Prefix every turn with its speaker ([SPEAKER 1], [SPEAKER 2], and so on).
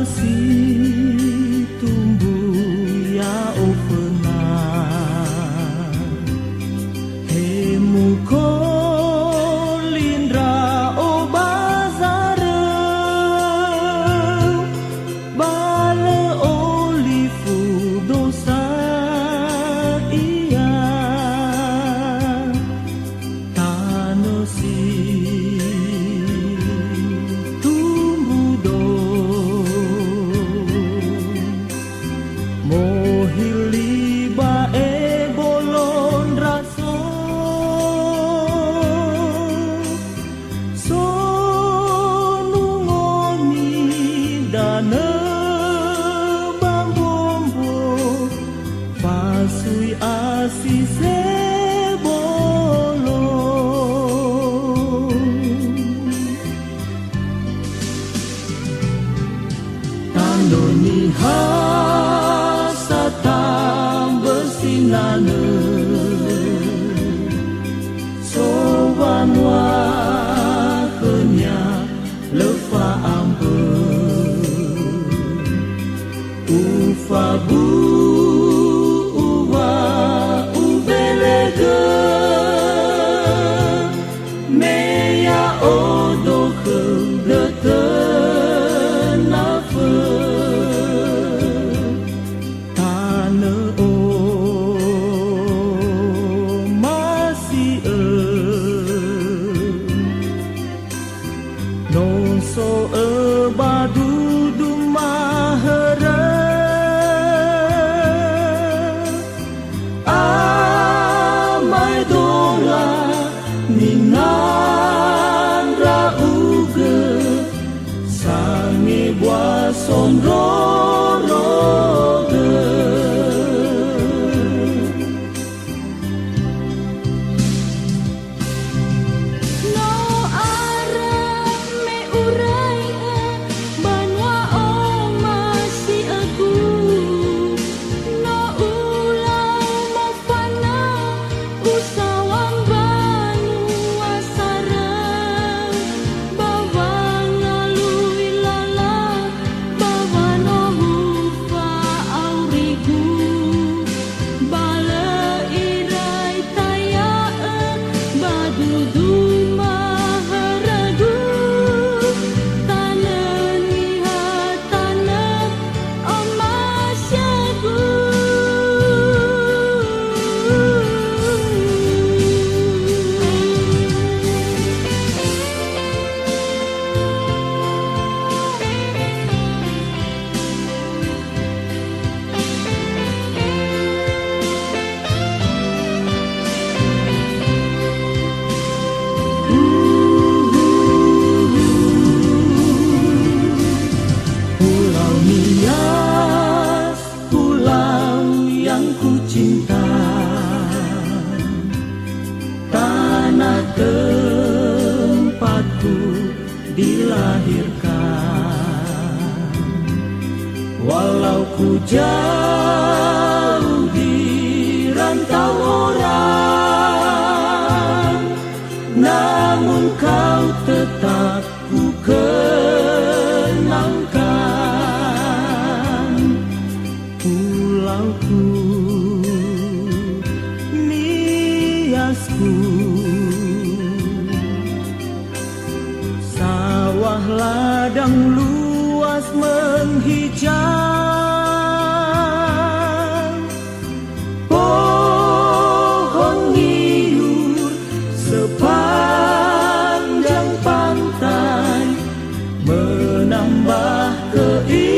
[SPEAKER 1] si tumbuh ya ofena hemu ko lindra o bazare bale olifu dosa iya tanosi mohili bae bolon raso sonungoni dana bambombo pasui asise bolon tandoni bersinane soban wakenya lefa ambe ufabu uwa ubelege meya odoke letenafe tane so badu dumahara amai dola minan rauge sangi bua sonroroge cinta tanah tempatku dilahirkan walau ku jauh di rantau orang namun kau tetap ku kenangkan pulauku sawah ladang luas menghijau pohon hiu sepanjang pantai menambah keindahan